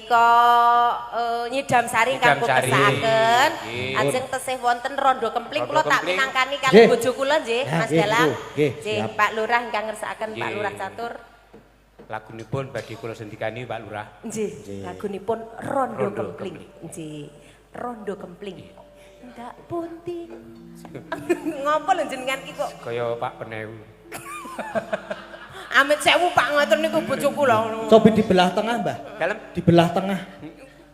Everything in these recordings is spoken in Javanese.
menika Nyidam Sari ingkang kesakaken. Ajeng tesih wonten rondo kempling kula tak pinangkani kali bojo kula nggih Mas Dalang. Nggih Pak Lurah ingkang ngersakaken Pak Lurah catur. Lagunipun badhe kula sendikani Pak Lurah. Nggih, lagunipun rondo kempling. Nggih, rondo kempling. Ndak punti. Ngopo lho jenengan ki kok Kaya Pak Penewu. Amit sewu Pak ngoten niku bojo kula. Cobi di belah tengah, Mbah. Dalem Di belah tengah.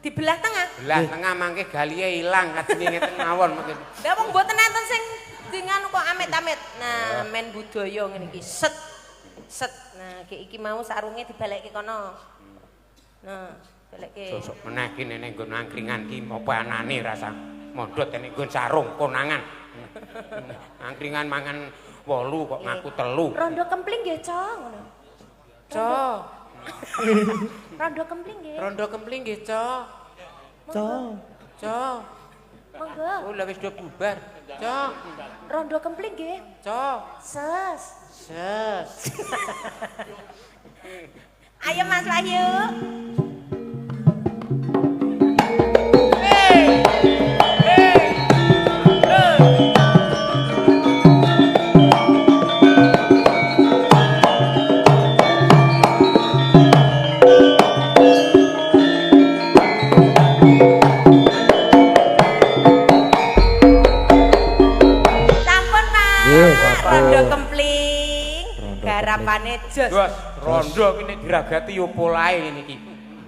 Di belah tengah. belah tengah mangke galihe ilang kadene ngeten mawon mangke. Lah wong mboten enten sing dengan kok amit-amit. Nah, men budaya ngene iki set. Nah, iki mau sarunge dibalekke kono. Nah, balekke. Sosok meneh ki nene nggon angkringan ki apa anane rasa mondot nek nggon sarung konangan. Angkringan mangan 8 kok ngaku 3. Rondo kempling nggih, Co, ngono. Co. Rondo kempling nggih. Rondo kempling nggih, Co. Co. Co. Monggo. Oh, lah wis do bubar. Co. Rondo kempling nggih. Co. Ses. Ses. Ayo Mas Wahyu. Rondo kempling, garapane jos. Rondo ki nek diragati yo polahe ngene iki.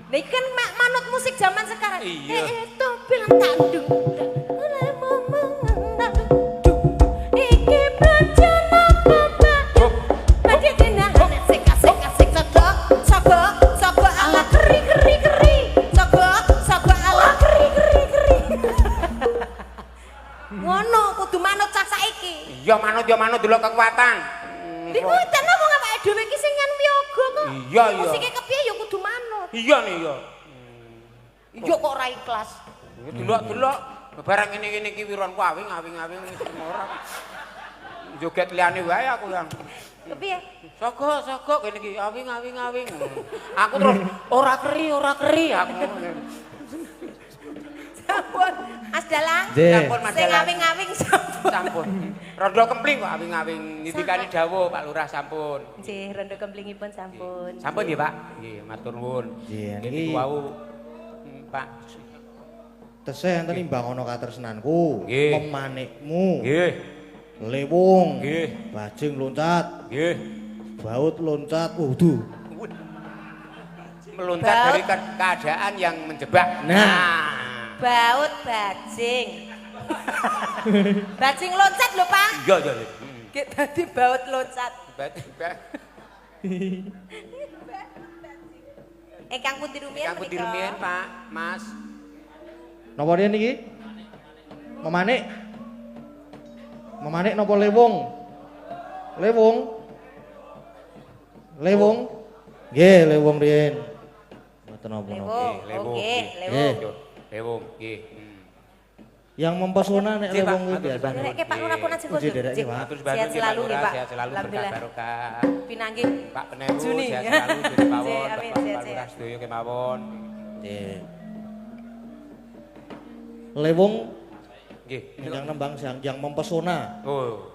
Lah iki kan manut musik zaman sekarang. Iya. Itu bilang tandung. Iki bencana bapak. Badhe dina asik sogok ala keri. Sogok ala keri. Ngono kudu manut cah saiki. Iya manut delok kekuatan. Niku tenan wong awake dhewe iki sing nyan wiyaga kok. Iya. Musike kepiye ya kudu manut. Iya nih ya. Iya kok ora ikhlas. Delok barang ngene-ngene iki wiron ku awing ora. Joget liyane wae aku yang. Kepiye? Sogok kene iki awing. Aku terus ora keri aku. Sampun, Mas Dalang. Sampun Mas Sing Dalang. awing-awing sampun. Sampun. Rondo kempling kok awing-awing nindikane dawuh Pak Lurah sampun. Nggih, rondo kemplingipun sampun. Sampun nggih Pak. Nggih, matur nuwun. Nggih, Nggih niki niku wau Pak. tesih enten imbang ana katresnanku. Nggih. Pemanikmu. Nggih. Lewung. Nggih. Bajing loncat. Nggih. Baut loncat. Waduh. Meloncat dari keadaan yang menjebak. Nah. Baut bajing. Bajing loncat lho, Pak. Iya. Nggih dadi baut loncat. Ingkang pundi rumiyin Kang Putih rumiyin Pak, Mas. Napa riyen iki? Memanik. Memanik napa lewung? Lewung. Lewung. Nggih, lewung riyen. Mboten napa-napa. Lewung. Nggih, Lewung. Lewung, nggih. Yang mempesona nek Nggih, Pak, lewung kuwi matur biasa. Dereke Pak Lurah pun aja Nggih, dereke, Pak. Matur Sehat selalu nggih, Pak. Sehat selalu berkah Alhamdulillah. barokah. Pinanggi. Pak Penewu Juni. sehat selalu jadi mawon. Amin, Bapak sehat, Lurah sehat. sedaya kemawon. Nggih. Lewung Nggih. yang nembang yang mempesona. Oh.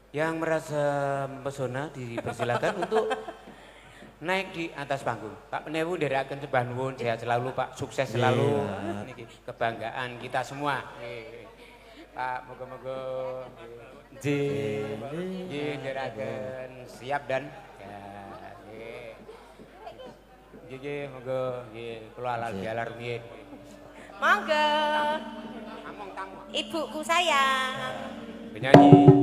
Yang merasa mempesona dipersilakan untuk naik di atas panggung. Pak Penewu nderekaken sembah nuwun, sehat selalu Pak, sukses selalu. Niki kebanggaan kita semua. Nggih. Pak, moga-moga nggih nderekaken siap dan ya nggih. Nggih, moga nggih kula halal bihalal rumiyin. Monggo. Among tamu. Ibuku sayang. Penyanyi.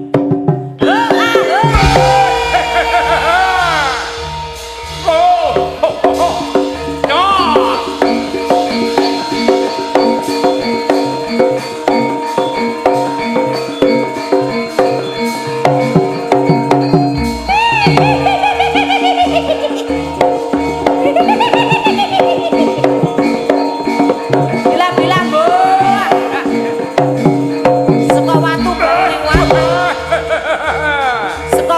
Bilang-bilang, Bu. Seko watu kuning wae. Seko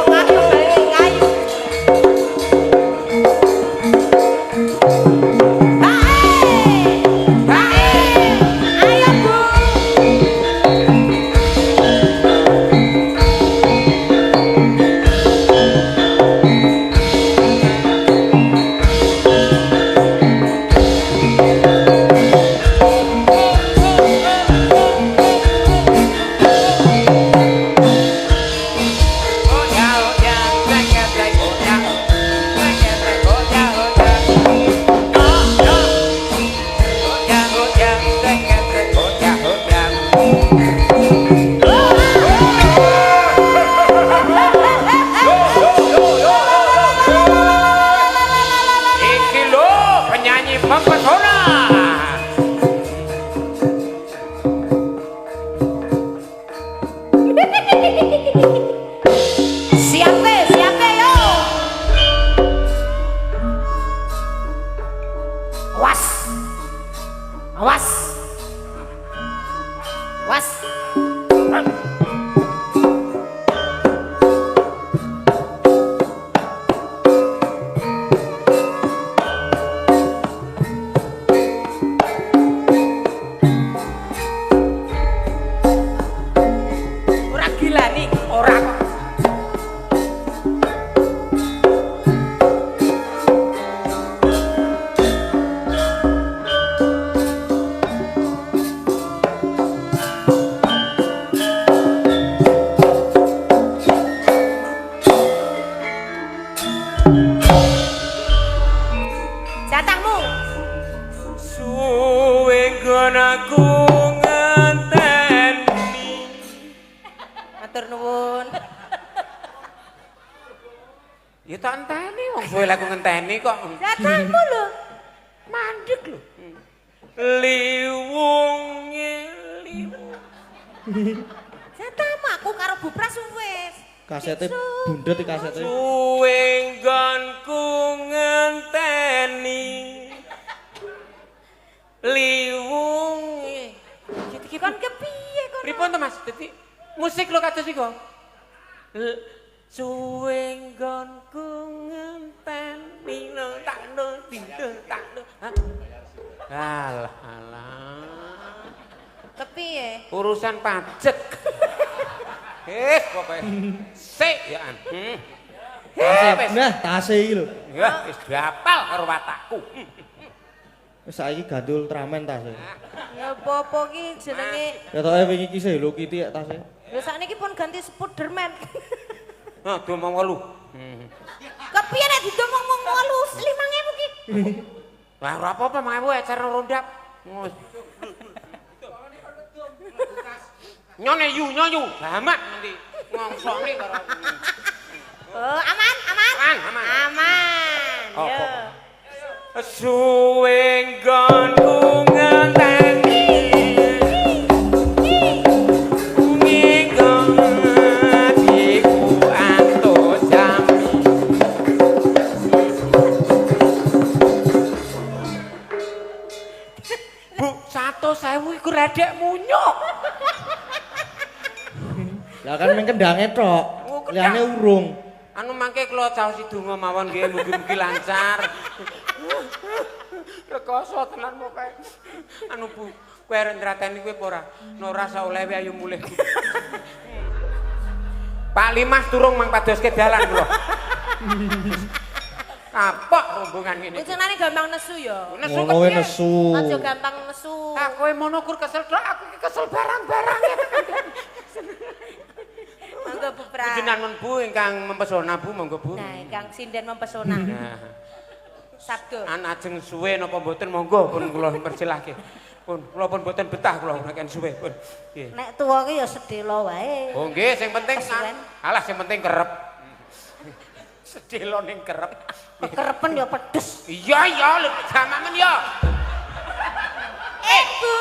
Awas. Was. Ora gila nih, ora kok. Jatahmu. Suwe nggon aku ngenteni. Matur nuwun. Ya tak enteni wong suwe aku ngenteni kok. Jatahmu lho. Mandek lho. Liwunge liwung. Jatahmu aku karo Bu Pras wis. Kasete bundet iki kasete. Suwe nggonku ngenteni. Liwunge. Iki kon kepiye kon? Pripun to Mas? Dadi musik lho kados iku. Suwe nggonku ngenteni no tak no dindeng tak no. Alah alah. Kepiye? Urusan pajak. Pokoke sik ya an. Nah, tase iki lho. Ya wis dapal karo watakku. Wis saiki gandul Ultraman tase. Ya apa-apa ki jenenge. Ketoke wingi iki Hello Kitty ya tase. Ya sakniki pun ganti Spiderman. Nah, 28. Kepiye nek didomong-mong 5.000 ki? Lah ora apa-apa 1000 acara rondap. Nyone yu nyoyu, gamak nanti ngongsokne karo. Oh, aman, aman. Aman, aman. Aman. Apa? Yo. Suwe nggonku ngenteni. Ngingkong atiku antuk jami. Bu, 100.000 iku redek munyuk. Lah kan mung kendange tok. Oh, kendang. Liyane urung. Anu mangke kula caos donga mawon nggih mugi-mugi lancar. Rekoso tenan pokoke. Anu Bu, kowe arep ndrateni kowe apa ora? Nek ora saolehe ayo mulih. Pak Limas durung mang padoske dalan kula. Kapok rombongan ngene. Jenenge gampang nesu ya. Nesu Ngono wae kepiye? nesu. Aja gampang nesu. Ah kowe mono kur kesel tok, aku ki kesel barang-barang. Monggo Bu Pras. Jenengan Bu ingkang mempesona Bu, monggo Bu. Nah, Kang Sinden mempesona. Nah, Sabdo. an ajeng suwe napa mboten monggo pun kula persilahke. Pun kula pun mboten betah kula nek suwe pun. Nggih. Nek tuwa ki ya sedelo wae. Oh nggih, sing penting Kesuwen. alah sing penting kerep. Sedelo ning kerep. Kerepen ya pedes. Iya iya lho jamamen ya. Bu.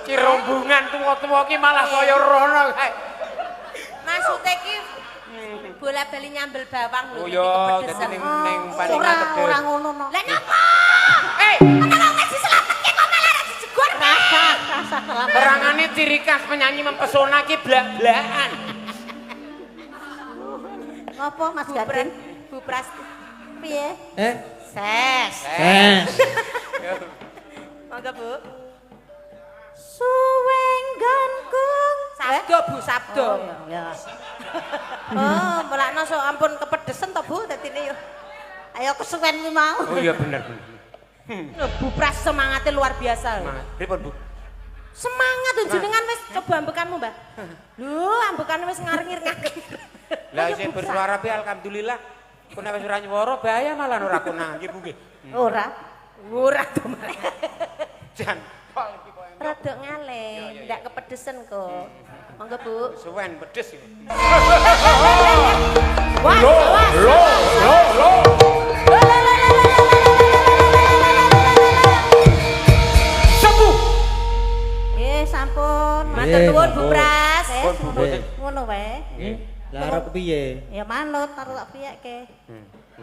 Ki rombongan tuwa-tuwa ki malah kaya rono kae. Maksude ki bola-bali nyambel bawang lho. Oh ya, dadi ning paling ngadeg. Ora ngono no. Lah napa? Ana wong diselametke kok malah ra dijegur. Rasa selamat. Perangane ciri khas penyanyi mempesona ki blak-blakan. Ngopo Mas Gadin? Bu Pras. Piye? Ses. Ses. Monggo Bu. Suwengganku. Sabdo Bu, sabdo. Oh ya. Oh, melakno sok ampun kepedesen to Bu dadine yo. Ayo kesuwen kuwi mau. Oh iya bener bener. Bu Pras semangatnya luar biasa. Semangat. Pripun Bu? Semangat tuh jenengan wis coba ambekanmu, Mbak. Lho, ambekane wis ngaring-ngaring. Lah isih bersuara be alhamdulillah. Kok nek wis ora nyuwara bahaya malah ora kena nggih Bu nggih. Ora. Ora to, Mbak. Jan pol iki kok. Rada ngalih, ndak kepedesen kok. Monggo, Bu. Suwen pedes iki. Wah, Lo. Sabu. Sampun. Matur nuwun Bu Pras. Pun Bu mboten. Ngono wae. Nggih. Lah arep kepiye? Ya manut karo tak piyekke.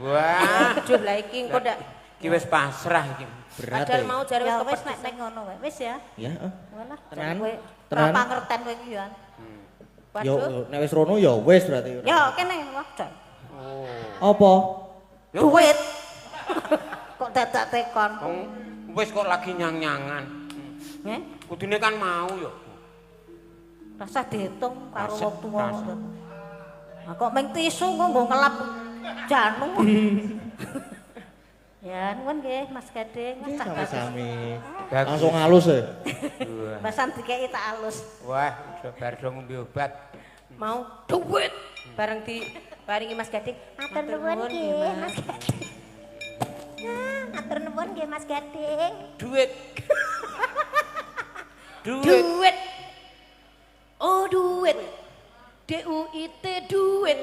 Wah. Aduh, lah iki engko ndak Ki wis pasrah iki. Berat. Padahal mau jare wis Ya wis kepedesan. nek ngono wae. Wis ya. Ya, Walah, Tenan? kowe Tenan? ora pangerten kowe iki ya. yo Waduh. nek wis rono ya wis berarti. Ya kene wah jan. Oh. Apa? Duit. Kok dadak tekon. Wis kok lagi nyang-nyangan. Nggih. Kudune kan mau yo. Rasa dihitung karo Rasa, wong tuwa. rasa. Nah, kok meng tisu kok nggo ngelap janu. Ya, nuwun nggih Mas Gading. Nggih, sami-sami. Bagus. Langsung halus ya. Wah. Basan dikeki tak alus. Wah, bar dong ngombe obat. Mau duit bareng di paringi Mas Gading. Matur nuwun nggih Mas Gading. Matur nuwun nggih Mas Gading. Duit. Duit. Duit. Oh duit. DUIT duit.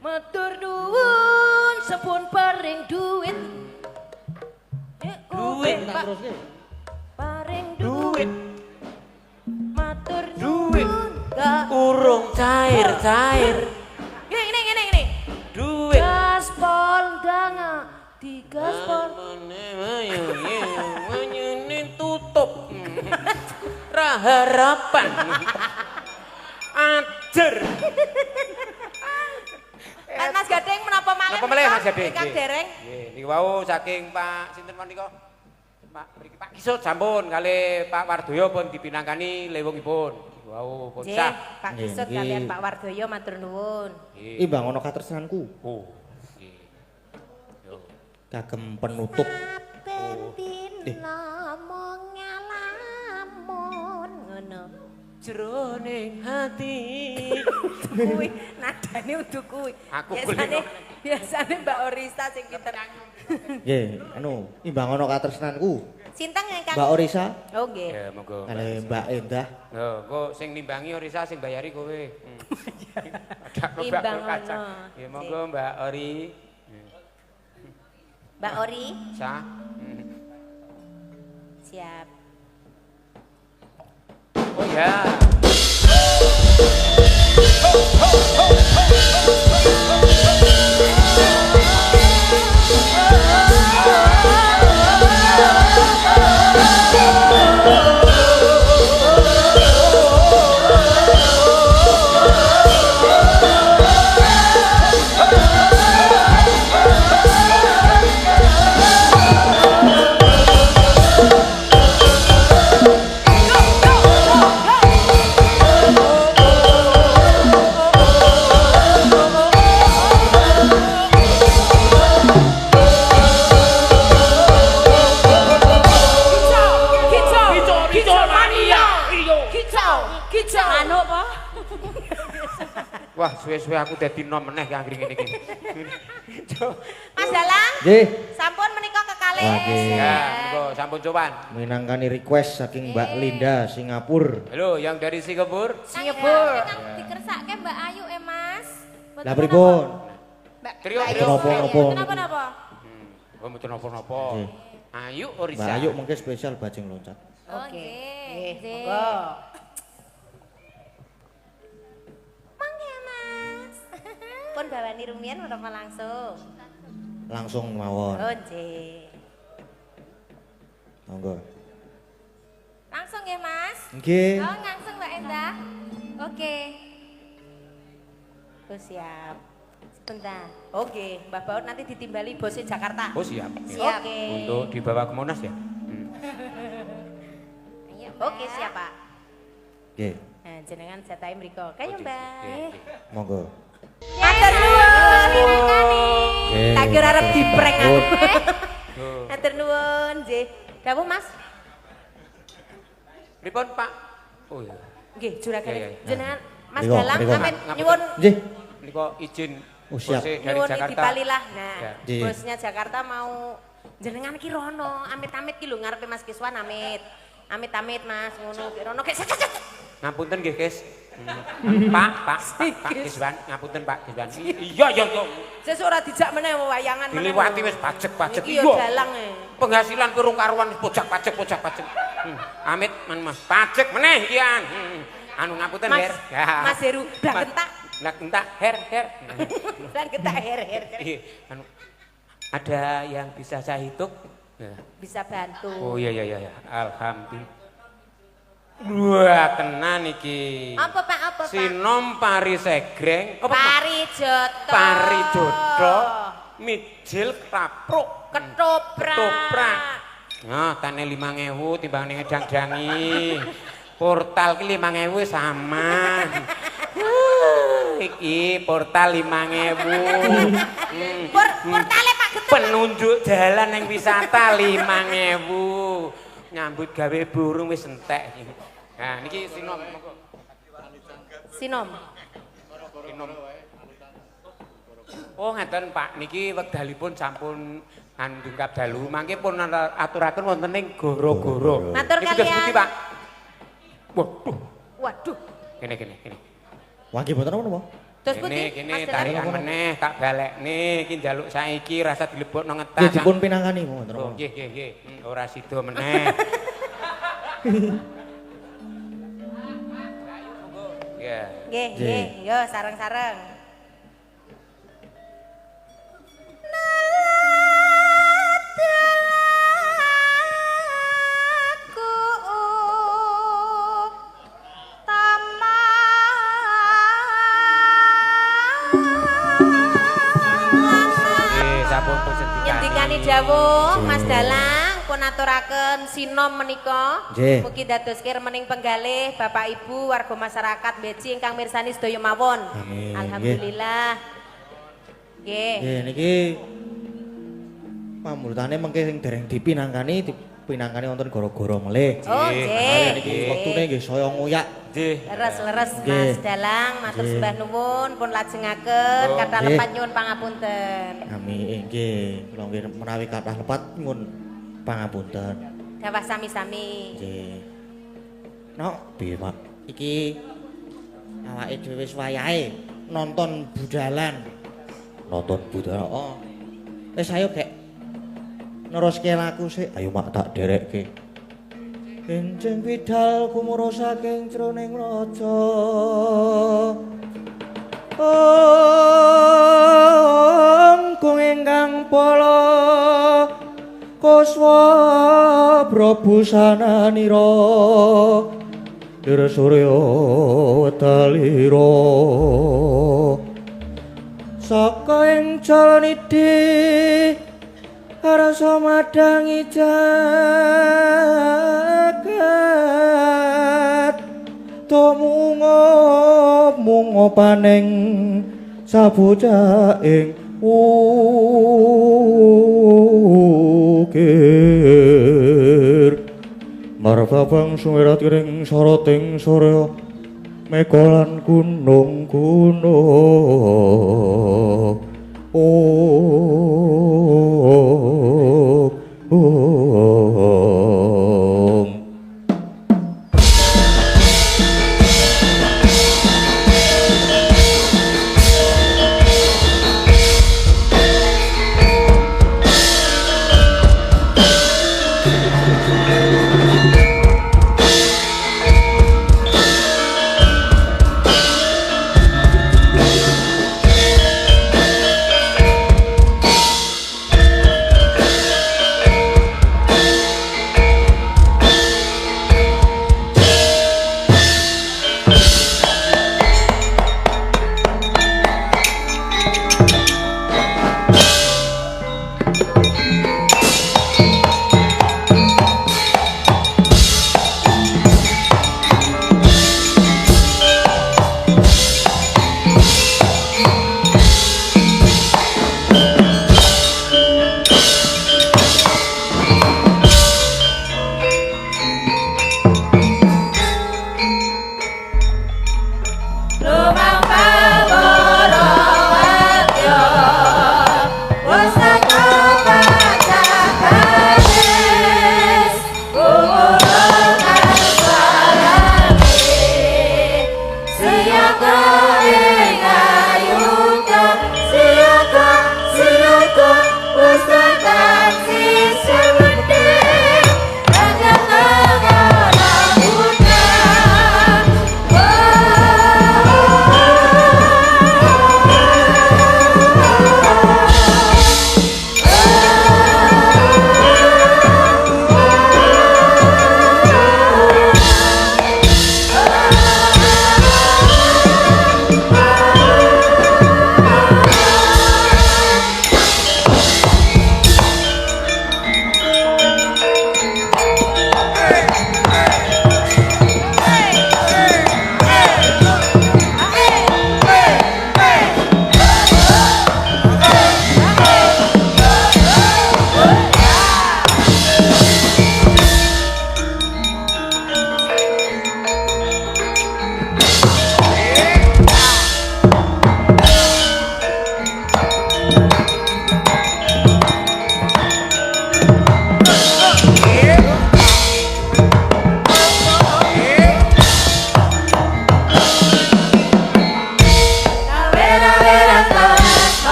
Matur nuwun sepun paring duit. Duit, Tak terus nggih. Paring Duit. duit. Matur Duit. nuwun. Gak. Urung cair. Ini. Duit. Gaspol danga. Di gaspol. Menyunin tutup. Raharapan. Ajer. Mas Gading menapa malih? Menapa malih, Mas Gading? Kang Nggih. dereng. Nggih, niku wau saking Pak sinten menika? Pak mriki Pak Kisut sampun kali Pak Wardoyo pun dipinangkani lewungipun. Niku wau pun Nggih, sah. Pak Nggih, Kisut nggih. kalian Pak Wardoyo matur nuwun. Nggih. Imbang ana katresnanku. Oh. Nggih. Yo. Kagem penutup. Bendina mong ngalamun ngono. Jroning hati. Kuwi nadane udu kuwi. Aku Biasane Mbak Orisa sing pinter. Nggih, anu, imbang ana katresnanku. Sinten ingkang Mbak Orisa Oh nggih. Ya monggo. kali Mbak Endah. Yo, kok sing nimbangi Orisa sing bayari kowe. Ada Imbang kaca. ono. Ya monggo Mbak Ori. Mbak Ori, Sah. siap. Oh ya. Kicau. Manuk apa? Wah, suwe-suwe aku dadi nom meneh ki anggere ngene iki. Mas Dalang, Nggih, sampun menika kekalih. Wah, nggih. Ya, monggo sampun coban. minangkani request saking Mbak Linda Singapura. Halo, yang dari Singapura. Singapura. Kang dikersake Mbak Ayu Mas. Lah pripun? Mbak Trio, Mbak trio. Ayu. Napa-napa? Kenapa-napa? Oh, mboten napa-napa. Nggih. Ayu Mbak Orisa. Ayu mungkin spesial bajing loncat. Oh, Oke. nggih. Nggih, monggo. Mangga Mas. Pun bawani rumiyin menapa langsung? Langsung mawon. Oh, nggih. Monggo. Langsung ya Mas. Nggih. Oh, langsung Mbak Endah. Oke. Oh, siap. Sebentar. Oke, Mbah Baut nanti ditimbali bosnya Jakarta. Oh, siap. Siap. Oke. Untuk dibawa ke Monas ya. Ayo, Mbak. Oke, siap, Pak. Nggih, Nah, jenengan setai mriko. Kayu, Mbak. monggo. Matur nuwun. Nggih, Tak kira arep matur diprek aku. nuwun. Matur nuwun, nggih. Dawuh, Mas. Pripun, Pak? Oh iya. Nggih, juragan. Iya, iya. Jenengan Mas Mriko, Dalang mriko. sampean Ngapunten. nyuwun Nggih. Niko izin Oh, siap. bosnya dari nyuwun Jakarta. dipalilah. Nah, Ya. Nggih. bosnya Jakarta mau jenengan ki rono, amit-amit ki lho ngarepe Mas Kiswan amit. Amit-amit Mas ngono ki rono kayak Ngapunten nggih, Kis. Pak Kiswan, ngapunten Pak Kiswan. Iya. sesuk ora dijak meneh wayangan meneh. Diliwati wis pajek-pajek Iki yo dalang e. Penghasilan kurung karuan pajak. Amit Mas, pajek meneh iki an. Anu ngapunten, Mas, Her. Ya. Mas Heru, dah gentak. Lah gentak, Her. Dan kita her. Iya, anu Ada yang bisa saya hitung? Ya. Bisa bantu. Oh iya. Alhamdulillah. Wah, tenan iki. Apa Pak? Apa Pak? Sinom pari segreng, apa Pak? Parijoto. Parijoto, mijil kapruk, Ketoprak. Nah, tane 5.000 timbang ning edang-dangi. Portal ki 5.000 sama. Iki portal 5.000. Portale Pak Getut. Penunjuk jalan yang wisata 5.000. Nyambut gawe burung wis entek. Nah, niki sinom. Sinom. Oh, ngeten Pak, niki wekdalipun sampun ndungkap dalu. Mangke pun aturaken wonten ing goro-goro. Matur Niki terus kalian. pundi, Pak? Waduh. Kene. Wangge mboten napa? Terus pundi? Kene Mas tarikan Dalang? meneh tak balekne iki njaluk saiki rasa dilebokno ngetas. Nggih dipun pinangkani mboten Oh, napa? nggih. Ora sida meneh. Ya. Nggih. Yo sareng-sareng. Nggih, sampun pun sendikani. Nyendikani dawuh Mas Dalang pun aturaken sinom menika. Nggih. Mugi dadoske remening penggalih Bapak Ibu warga masyarakat Beci ingkang mirsani sedaya mawon. Amin. Alhamdulillah. Nggih. Nggih niki pamultane mengke sing dereng dipinangkani wonten goro-goro melih. Oh, Makanya niki nggih. wektune nggih saya ngoyak. Nggih. Leres Nggih. Mas Dalang matur Nggih. sembah nuwun pun lajengaken Oh, kathah nggih. lepat nyuwun pangapunten. Kami nggih kula nggih menawi kathah lepat nyuwun pangapunten. Dawah sami-sami. Nggih. Nok piye Pak? Iki awake dhewe wis wayahe nonton budalan. Nonton budalan. Oh. Wis ayo gek neruske laku sik. Ayo mak tak derekke. Enjing bidal kumuro saking jroning raja. Kung ingkang pala kuswa prabusananira dir surya wedalira saka ing jalanidi rasa madangi jagat mungo paning sabocaing ukir marababang sumerat kiring soroting surya mekolan gunung-gunung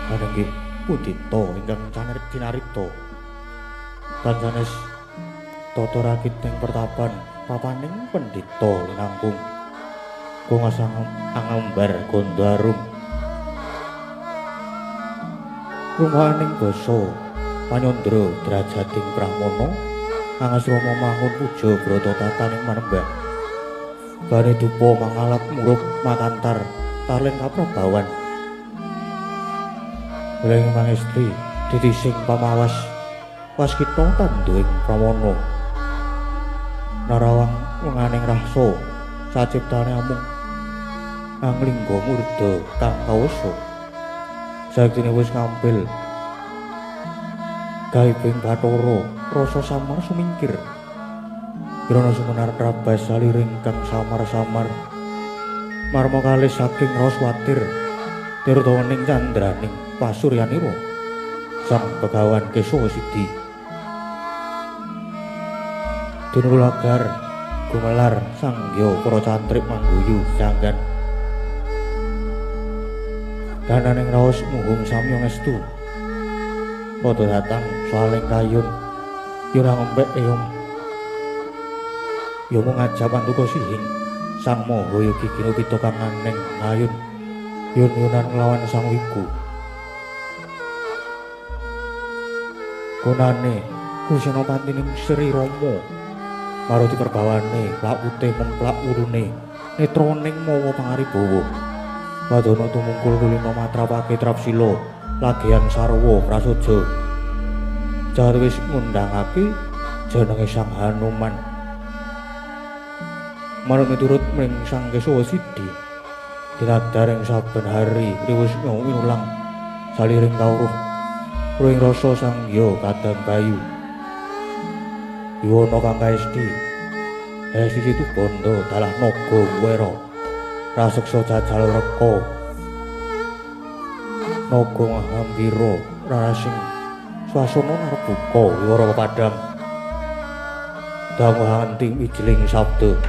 Panenggih Pudita ingkang cinaripta kancanes tata rakit ing pertapan papaning pendhita linangkung kungasang angambar gondarum rumaning basa panyandra drajating pramana angasrama mangun puja brata tataning manembah bane dupa mangalat murup makantar tarling kaprabawan Leng mangestri ditising pamawas waskita tanduing pramana narawang wenganing rahsa saciptane amung anglingga murda kang kawasa saktine wis ngampil gaibing bathara rasa samar sumingkir kirana sumenar rabas saliring kang samar-samar marma kalis saking raswatir tirtawaning candraning pasuryanira sang Begawan Kesawa Sidi dinulagar gumelar sanggya para cantrik mangguyu janggan kananing raos muhung samya ngestu padha datang saling kayun ora ngempek eyong ya mung ngajab antuka sihing sang maha yogi kina kita kang aneng ngayun yun-yunan nglawan sang wiku konane Kusenopatining Sri Rama maroti perbawane plak putih memplak urune netraning mawa pangaribawa wadana tumungkul kulina matrapake trapsila lagian sarwa prasaja jar wis ngundangake jenenge Sang Hanuman marang miturut mring Sang Kesawa Sidi dinadaring saben hari riwus winulang saliring kawruh ruing rasa sangya kadang bayu Yuwana kang kaesti Hesti itu bondo dalah naga wera raseksa jajal reka naga ngahambira rarasing swasana arep buka wiwara padhang dangu anting wijling sabda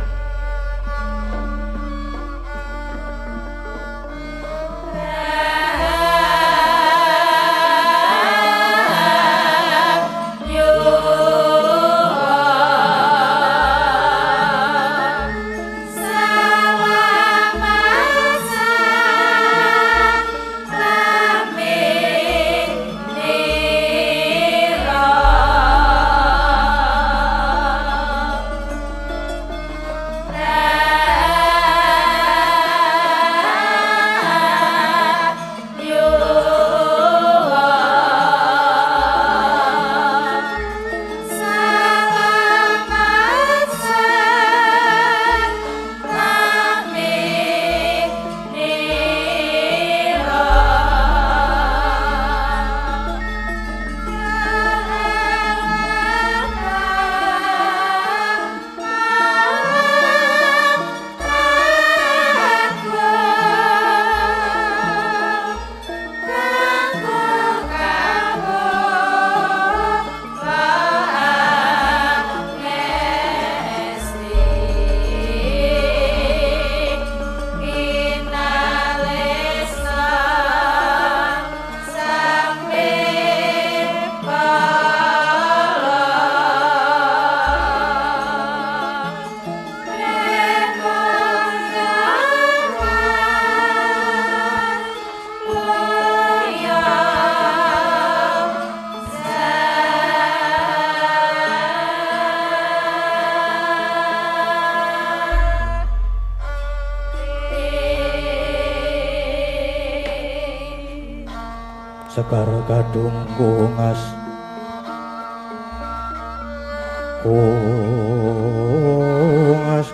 Sekar kadung kungas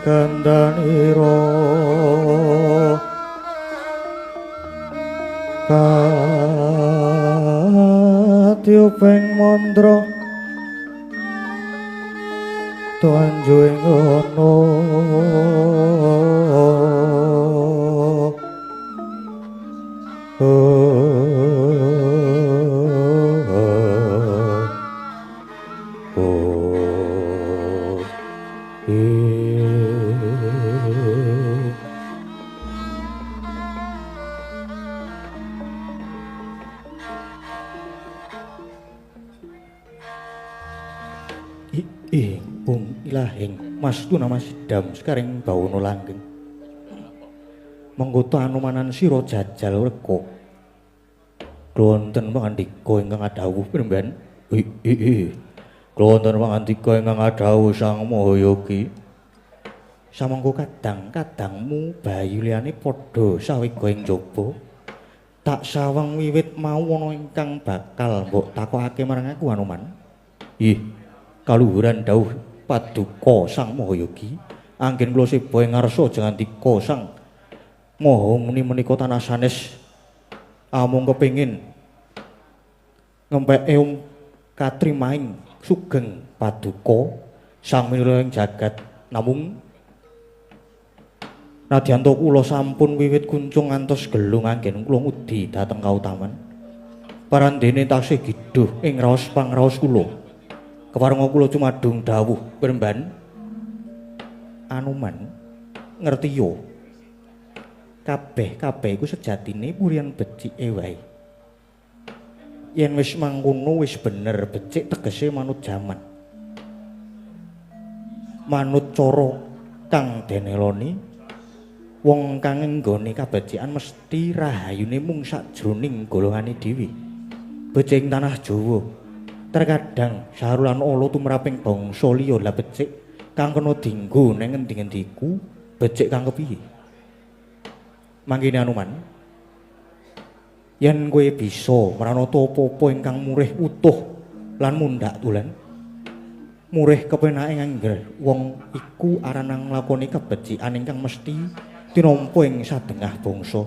gandanira katiuping mandra tuanjuing ono ilahing mastu nama sidam sekaring bawono langgeng mengkoto anumanan sira jajal reka wonten pangandika ingkang adhawuh piremban wonten pangandika ingkang adhawuh Sang Mahayogi samangka kadang-kadangmu bayi liyane padha sawega ing jaba tak sawang wiwit mau ana ingkang bakal mbok takokake marang aku Anoman. Kaluhuran dawuh paduka Sang Mahayogi anggen kula seba ing ngarsa jangandika Sang Maha Muni menika tanah sanes amung kepengin ngempeke katrimaing sugeng paduka Sang Minulung jagat namung nadyanto kula sampun wiwit kuncung ngantos gelung anggen kula ngudi dhateng kautaman parandene taksih gidhuh ing raos pangraos kula keparenga kula cumadung dawuh piremban Anoman ngerti yo kabeh iku sejatine purian becike wae yen wis mangkono wis bener becik tegese manut jaman manut cara kang deneloni wong kang nggone kabecikan mesti rahayune mung sakjroning golongane dhewe becik tanah Jawa terkadang sarulan ala tumraping bangsa liya la becik kang kena dienggo ning endi-endiku becik kang kepiye mangkene Anoman yen kowe bisa mranata apa-apa ingkang murih utuh lan mundhak tulen murih kepenake angger wong iku aranang nglakoni kabecikan ingkang mesti tinampa ing sadengah bangsa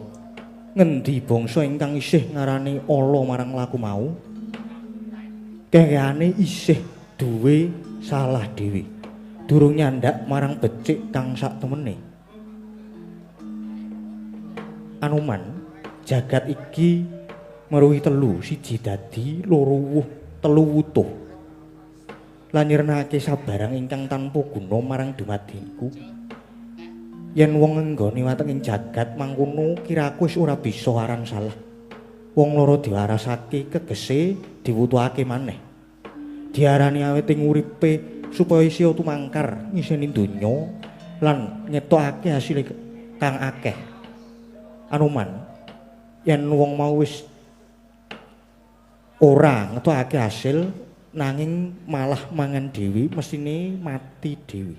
ngendi bangsa ingkang isih ngarani ala marang laku mau kayane isih duwe salah dhewe durung nyandak marang becik kang sak temene Anoman jagat iki meruhi telu siji dadi loro wuh telu wutuh lan nyirnake sabarang ingkang tanpa guna marang dumadiku yen wong nggone wateng ing jagat mangkono kiraku wis ora bisa aran salah wong loro diwarasake kegese diwutuhake maneh diarani awit ing uripe supaya isih tumangkar ngiseni donya lan ngetokake hasil kang akeh Anoman yen wong mau wis ora ngetokake hasil nanging malah mangan dhewe mesine mati dhewe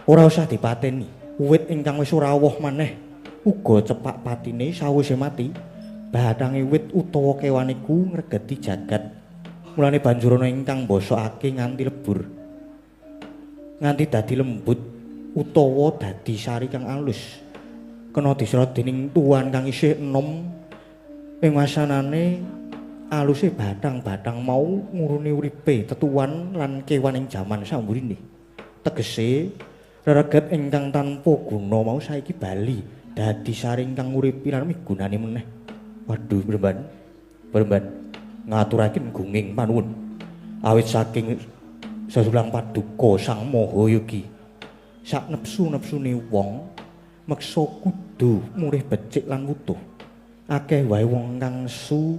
ora usah dipateni uwit ingkang wis ora woh maneh uga cepak patine sawise mati bathange wit utawa kewan iku ngregeti jagat mulane banjur ana ingkang mbosokake nganti lebur nganti dadi lembut utawa dadi sari kang alus kena diserot dening tuan kang isih enom ing wasanane aluse bathang-bathang mau nguruni uripe tetuan lan kewan ing jaman samburine tegese rereget ingkang tanpa guna mau saiki bali dadi sari ingkang nguripi lan migunani meneh waduh Bremban ngaturaken gunging panuwun awit saking sesulang paduka Sang Mahayogi sak nepsu-nepsune wong meksa kudu murih becik lan wutuh akeh wae wong kang su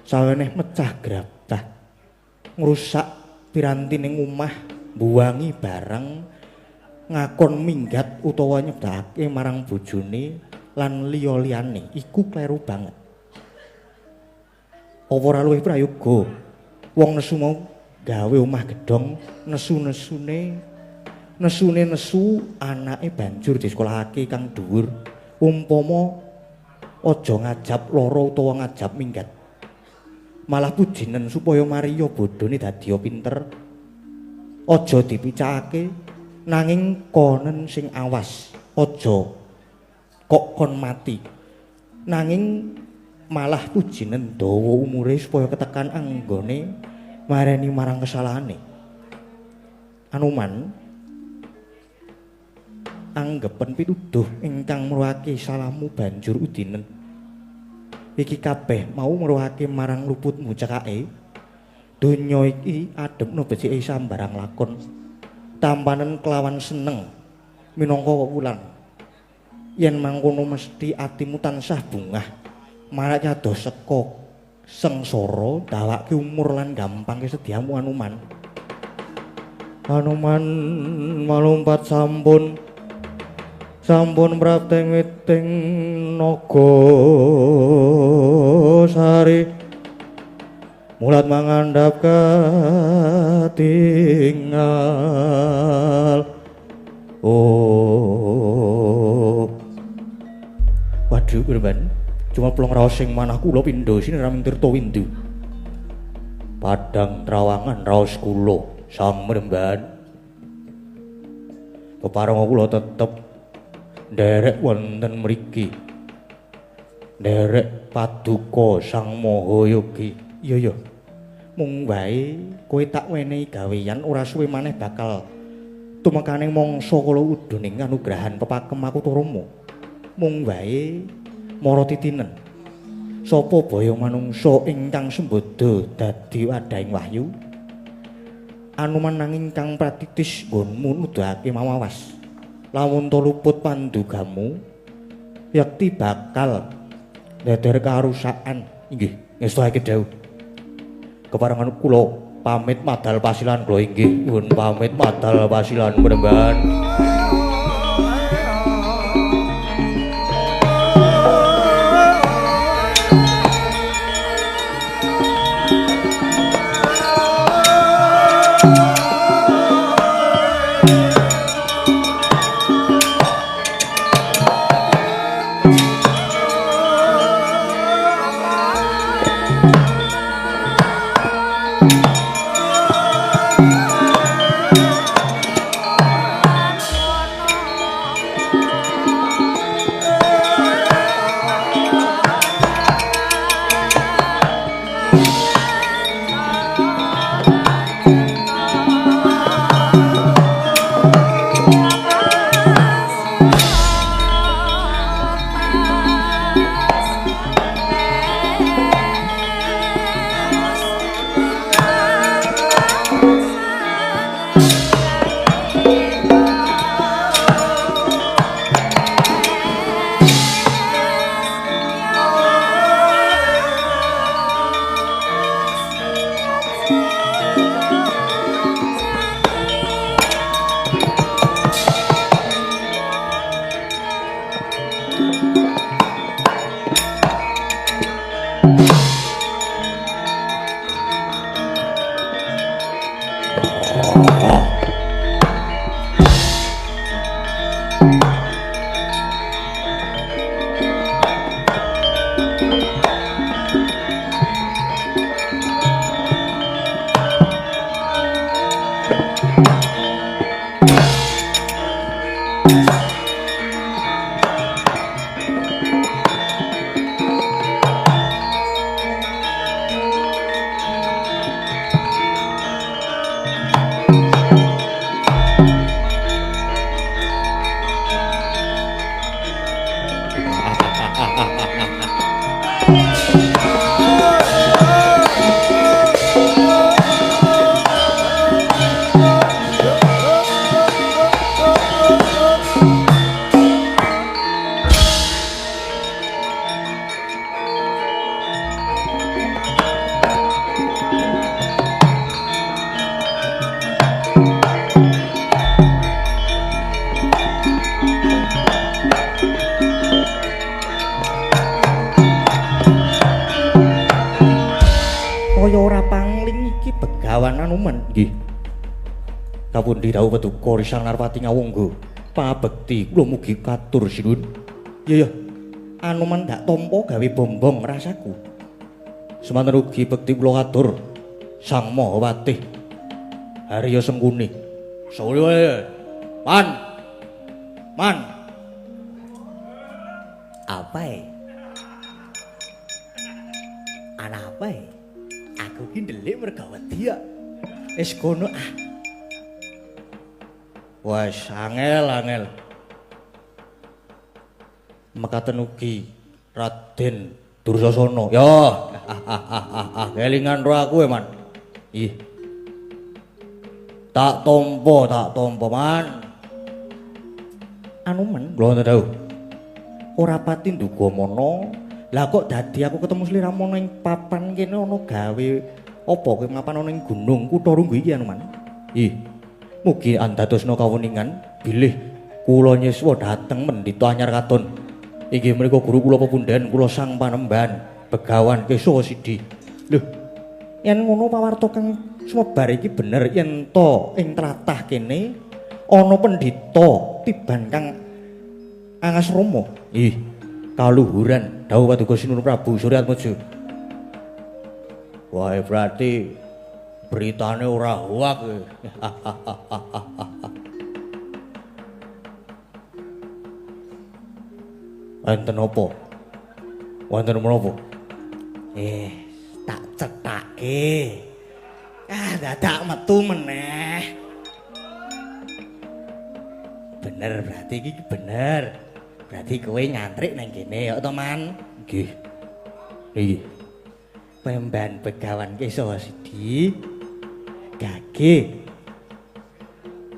saweneh mecah grabah ngrusak piranti ning omah mbuwangi barang ngakon minggat utawa nyebdake marang bojone lan liya-liyane iku kleru banget apa ora luwih prayoga wong nesu mau gawe omah gedhong nesune nesu anake banjur disekolahake kang dhuwur umpama aja ngajab lara utawa ngajab minggat malah pujinen supaya mariya bodhone dadi pinter aja dipicakake nanging konen sing awas aja kok kon mati nanging malah pujinen dawa umure supaya ketekan anggone mareni marang kesalahane Anoman anggepen pituduh ingkang meruhake salahmu banjur udinen iki kabeh mau meruhake marang luputmu cekake donya iki ademno becike sambarang lakon tampanen kelawan seneng minangka wulan yen mangkono mesti atimu tansah bungah marak nyadoh seka sengsara dawake umur lan gampang kesediamu Anuman. Anuman malumpat sampun prapteng witing naga sari mulat mangandhap katingal. Oh waduh Urban cuma pelong raos sing manah kula pindha sinaraming tirta windu padang trawangan raos kula sang Mremban kepareng kula tetep nderek wonten mriki nderek paduka sang Mahayogi. Iya mung wae kowe tak wenehi gaweyan ora suwe maneh bakal tumekaning mangsa kala uduning anugrahan pepakem aku turunmu. Mung wae mara titinen sapa baya manungsa ingkang sembada dadi wadhahing wahyu Anuman nanging kang pratitis nggonmu nuduhake mawas lamun to luput pandugamu yakti bakal ndeder karusakan. Inggih ngestake dawuh keparengan kula pamit madal pasilan kula. Inggih pun pamit madal pasilan Mremban. Kapundi dawuh Paduka Risang Narpati Ngawangga pabekti kula mugi katur sinuwun. Ya Anuman dak tampa gawe bombong rasaku. Semanten ugi bekti kula katur Sang Mahawatih Harya Sengkuni. Sawe Man. Apae? Ana apae? Aku ki ndelik mergawati ya. Wis kono ah. Wes angel. Mekaten ugi Raden Dursasana. Ya, kelingan ro aku Man. Ih. Tak tompo Man. Anu men, kula dawuh. Ora pati nduga mana Lah kok dadi aku ketemu sliramu ning papan kene ana gawe apa kowe mapan ana ning gunung Kutha Runggu iki anu man. Ih. Mugi andadosna kawuningan bilih kula nyeswa dhateng Mendhita Anyar Katon. Inggih menika guru kula pepundhen kula Sang Panembahan Begawan Kesawa Sidi. Lho, yen ngono pawarta kang sumebar iki bener yen to ing tlatah kene ana pendhita tiban kang Angasrama. Ih, kaluhuran dawuh Paduka Sinur Prabu Suryatmaja. Wah, berarti beritane ora hoak. Wonten apa? Wonten menapa? Tak cethake. Dadak metu meneh. Bener berarti iki bener. Berarti kowe nyantrik nang kene ya to, Man? Nggih. Nggih. Pemban Begawan Kesawa Sidi. Gage.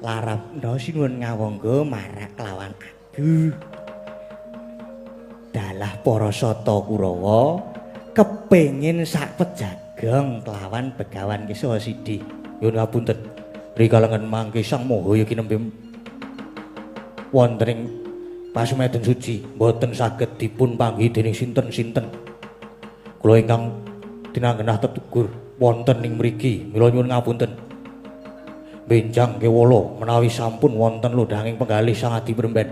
Larapna sinuwun ngawangga marak lawan Adu. Dalah para sata Kurawa kepengin sak pejagong kelawan Begawan Kesawa Sidi. Nyuwun ngapunten. Rikalengan mangke Sang Maha kinembe wonten ing pasumeden suci boten saged dipun panggih dening sinten-sinten. Kula ingkang tinanggenah tetugur wonten ing mriki mila nyuwun ngapunten. Benjang kewala menawi sampun wonten lodhanging penggalih Sang Adi Premben.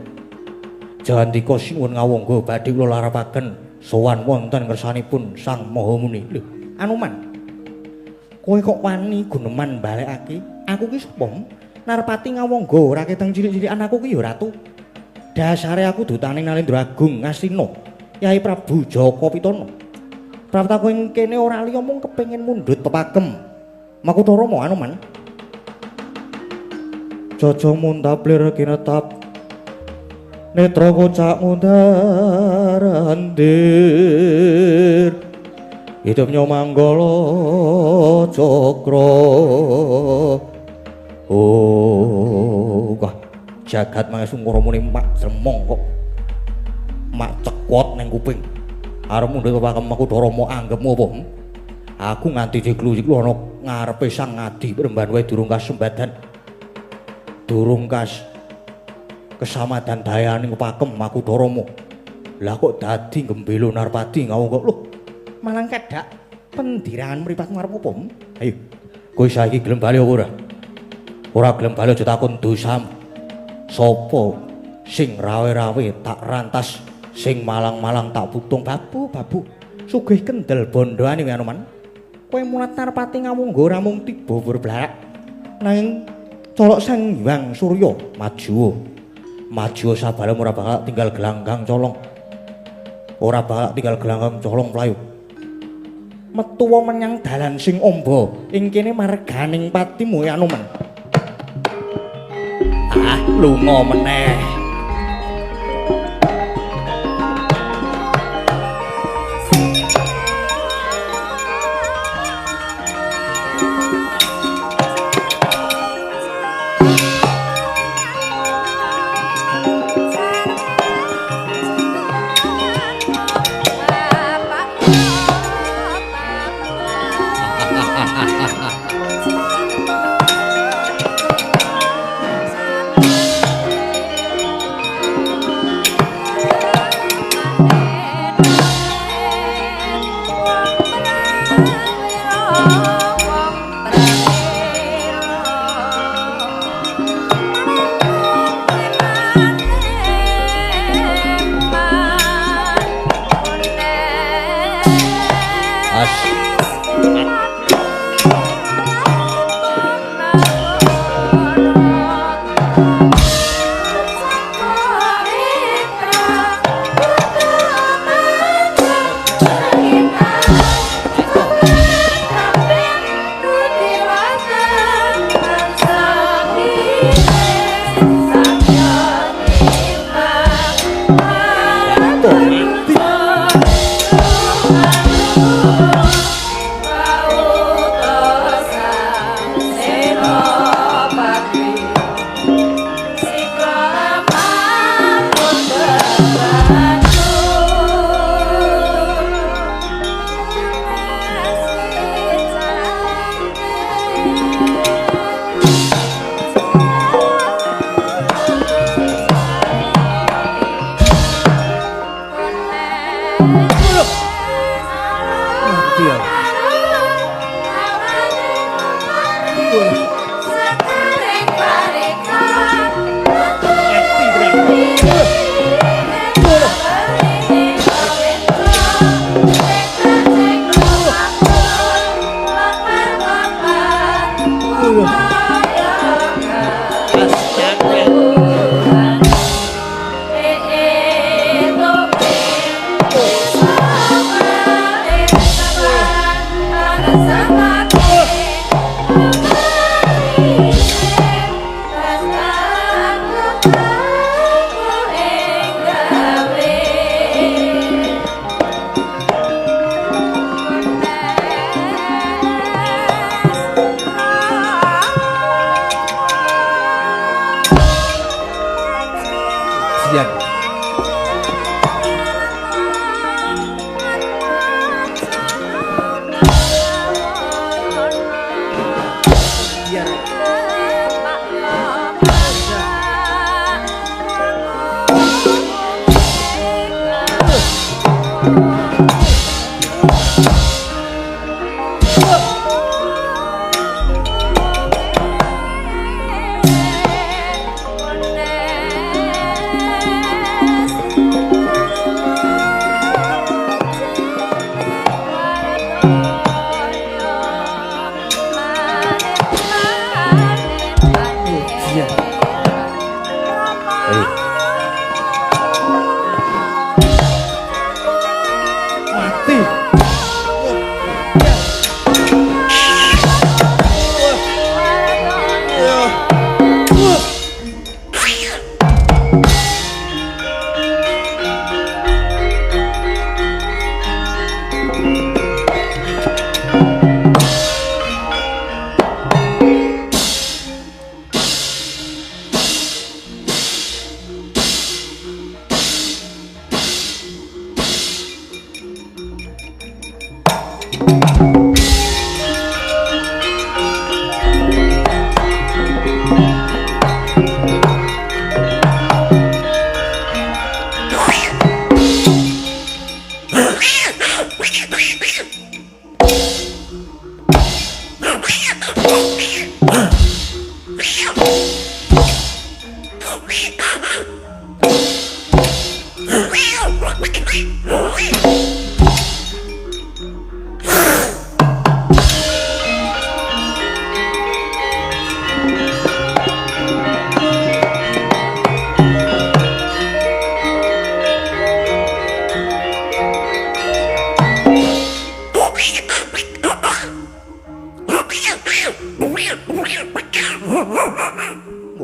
Jawandika sinuwun ngawangga badhe kula larapaken sowan wonten ngersanipun Sang Maha Muni. Lho, Anuman. Kowe kok wani guneman balekake? Aku ki sapa? Narpati ngawangga ora keteng cilik-cilikan aku ki ya ratu. Dasare aku dutaning Nalendra Agung Ngastina, Kyai Prabu Jaka Pitana. Praptaku ing kene ora liya mung kepengin mundhut pepagem. Makutha Rama Anuman. Jaja mundaplir kinetap netra kocak mundarandir. Hidupnya manggala cakra. Oh, wah, jagat mangesung ngramune mak jremong kok. Mak cekot ning kuping. Arep mundhut pepagem Makutha Rama anggepmu apa? Aku nganti jeklu-jeklu ana ngarepe Sang Adi Premban wae durung kasembadan. Durung kesamadan dayaning pepagem Makutha Rama. Lah kok dadi gembelo Narpati ngawangga lho. Malang kedak pendirangan mripat ngarep apa? Ayo. Kowe saiki gelem bali apa ora? Ora gelem bali aja takon dosam. Sapa sing rawe-rawe tak rantas, sing malang-malang tak putung babu. Sugih kendel bondoane Anuman. Kowe mulat Narpati ngawangga ora mung tiba berblarak. Nanging colok Sang Hyang Surya maju. Maju sabalem ora bakal tinggal gelanggang colong. Ora bakal tinggal gelanggang colong playu. Metu menyang dalan sing amba ing kene marganing patimu Anuman. Ah, lunga meneh. sial.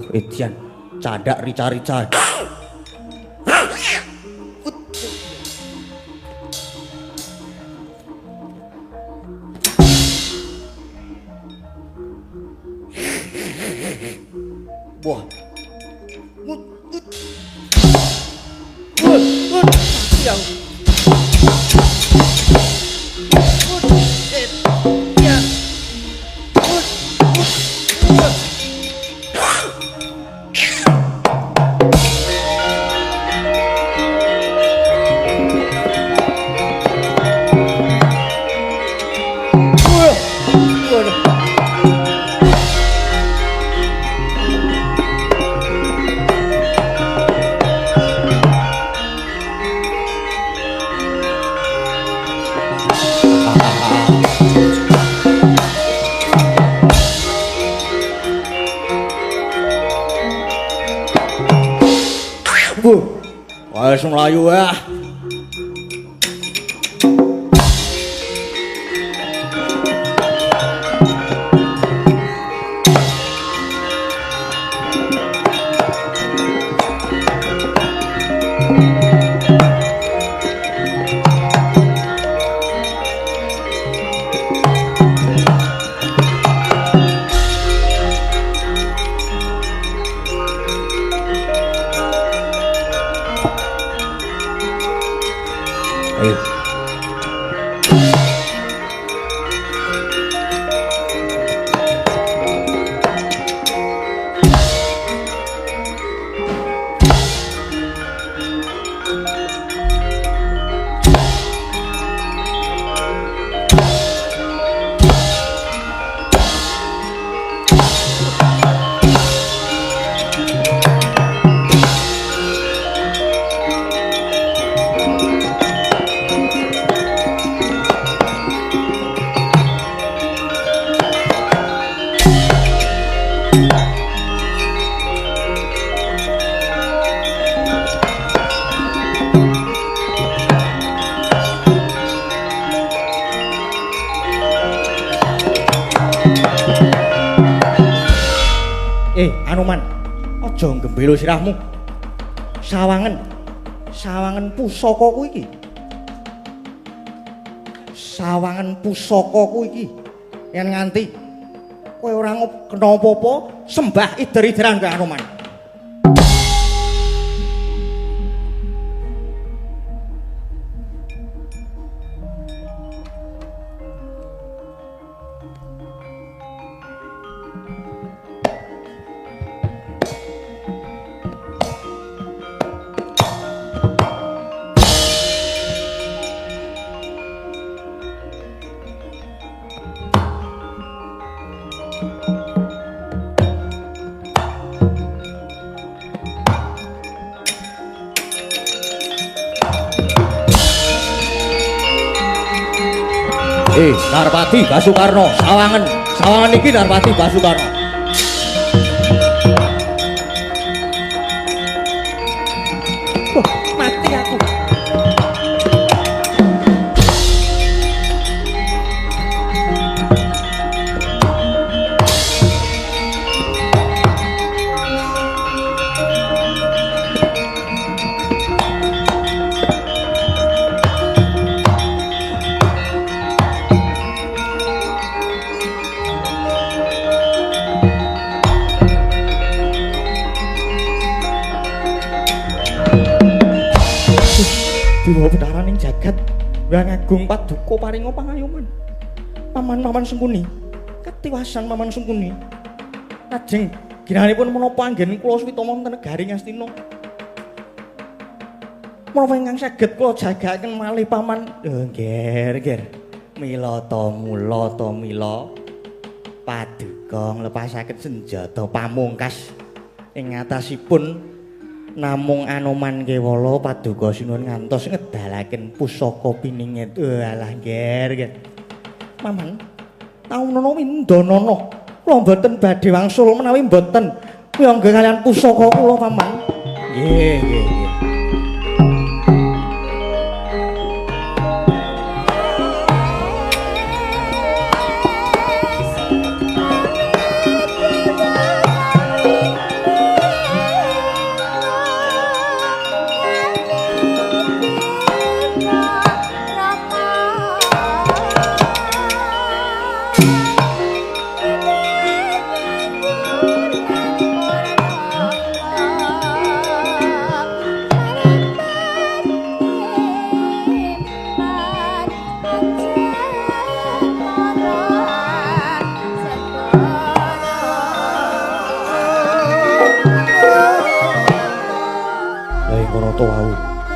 Edian, cadak rica-rica. Wah. Siang. Wes mlayu ah. Anoman, aja gembelo sirahmu. Sawangan pusakaku iki. Sawangan pusakaku iki. Yen nganti kowe ora kena apa-apa, sembah ider-ideran kowe Anoman. Narpati Basukarno, sawangan iki Narpati Basukarno. Mati aku. Dewa Betaraning jagat, Hyang Agung Paduka paringa pangayoman. Paman Sengkuni, katiwasan Paman Sengkuni. Lajeng ginanipun menapa anggen kula swita wonten negari Ngastina. Menapa ingkang saged kula jagaken malih Paman? Nggih. Mila ta mila Paduka nglepasaken senjata pamungkas ing atasipun namung Anoman Kewala Paduka sinuwun ngantos ngedalaken pusaka piningit. Alah nggih. Paman, taunana windanana. Kula mboten badhe wangsul menawi mboten piyangga kalian pusaka kula Paman. Nggih.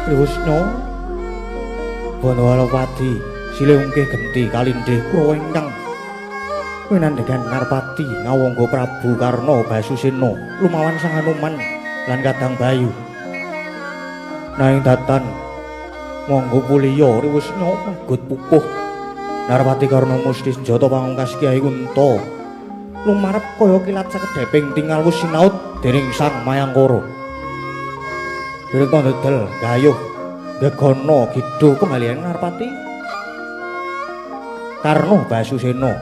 Trisno Banawalapati silih ungkih genti kalindih kula ingkang winandegan Narpati ngawangga Prabu Karna Basusena lumawan Sang Anoman lan Kadang Bayu. Nanging datan monggo puliya Trisno magut pupuh Narpati Karna Musti senjata pamungkas Kyai Kunta lumarep kaya kilat sakedheping tingal wis sinaut dening Sang Mayangkara. Direkta ndedel gayuh gegono gitu kembalian Narpati Karna Basusena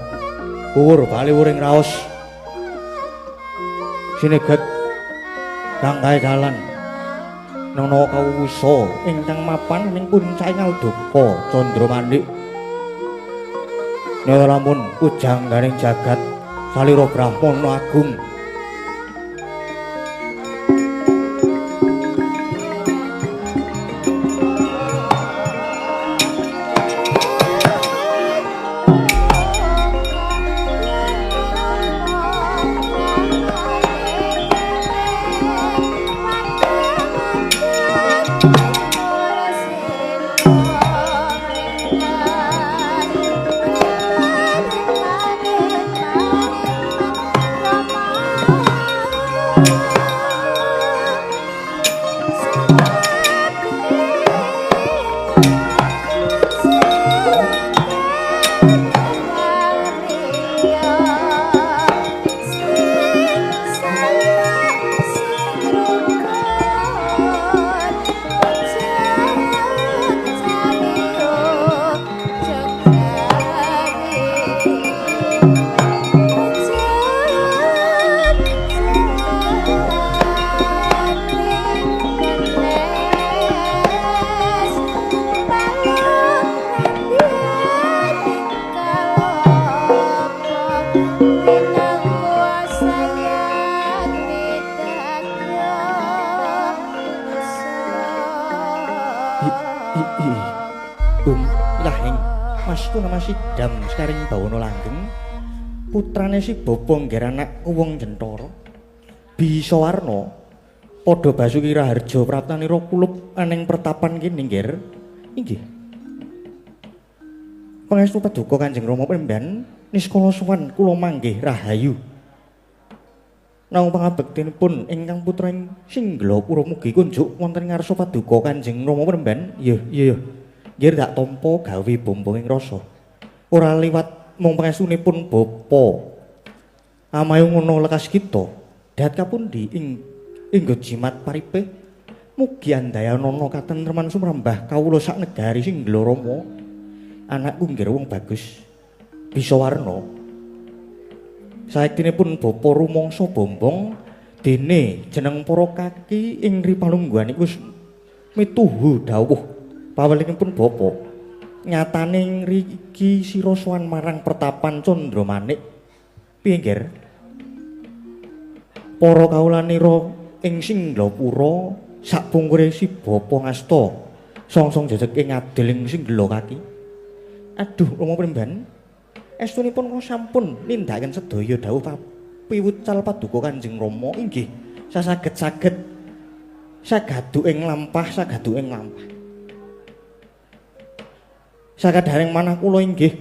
kuwur bali wuring raos sineget dangkae dalan nono kawusa ingkang mapan ning puncake Ngaldaka Candramandik nek lamun ujang garing jagat salira Brahmana Agung. Rama Ilahing Mas ku nama Sidam Sekaring Bawono Langgeng putrane si Bobong ngger anak wong Jentara bisa warna padha Basuki Raharja praptanira kulup aneng pertapan kene ngger inggih pangestu paduka Kanjeng Rama Pemban niskala suwan kula manggih rahayu namung pangabektinipun ingkang putraing Singgala mugi kunjuk wonten ngarsa paduka Kanjeng Rama Pemban iya nggih tak tampa gawe bombonging rasa ora liwat mung pangestunipun bapa amayung ngono lekas kita dat kapundi inggo jimat paripe mugi andayanana katentreman sumrambah kawula sak negari Singgala Rama anakku nggih wong bagus bisa warna saektinipun bapa rumangsa bombong dene jeneng para kaki ing ripalungguhan iku mituhu dawuh pawelingipun bapa nyatane ngriki sira sowan marang pertapan Candramanik piye nggir para kawulanira ing Singgapura sakpungkure si bapa ngasta songsong jejeg ing adil ing Singgala kaki aduh Rama Pemban estunipun kula sampun nindakaken sedaya dawuh piwucal paduka Kanjeng Rama inggih saged sagadu ing lampah sakadaring manah kula inggih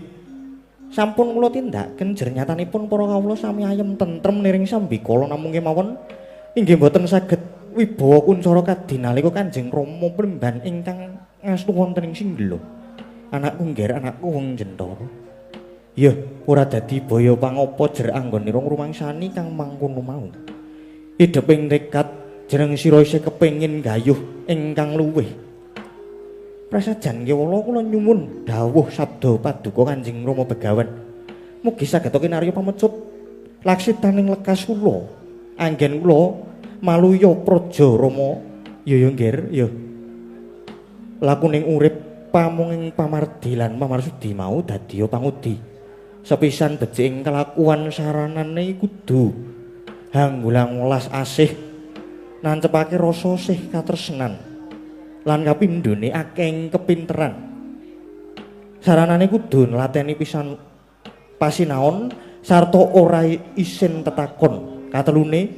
sampun kula tindakaken jernyatanipun para kawula sami ayem tentrem niring sambikala namung kemawon inggih boten saged wibawa kuncara kadinalika Kanjeng Rama Pemban ingkang ngastu wonten ing Singgala anakku ngger anakku wong Jentara ya ora dadi baya pangapa jer anggonira ngrumangsani kang mangkono mau ideping tekad jeneng sira isih kepengin gayuh ingkang luwih prasajan kewala kula nyuwun dawuh sabda paduka Kanjeng Rama Begawan mugi saged kinarya pamecut laksitaning lekas kula anggen kula maluya praja Rama ya nggir ya lakuning urip pamunging pamardi lan pamarsudi mau dadi pangudi sepisan becik kelakuan saranane kudu hanggulang welas asih nancepake rasa sih katresnan lan kapindhone akeh kepinteran saranane kudu nglateni pisan pasinaon sarta ora isin tetakon katelune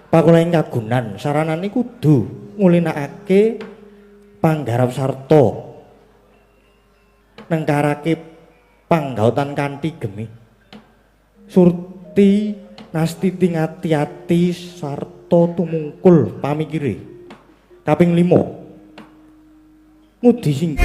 pakulaing kagunan saranane kudu ngulinakake panggarap sarta nengkarake panggautan kanthi gemi surti nastiti ngati-ati sarta tumungkul pamikire kaping 5 ngudi sing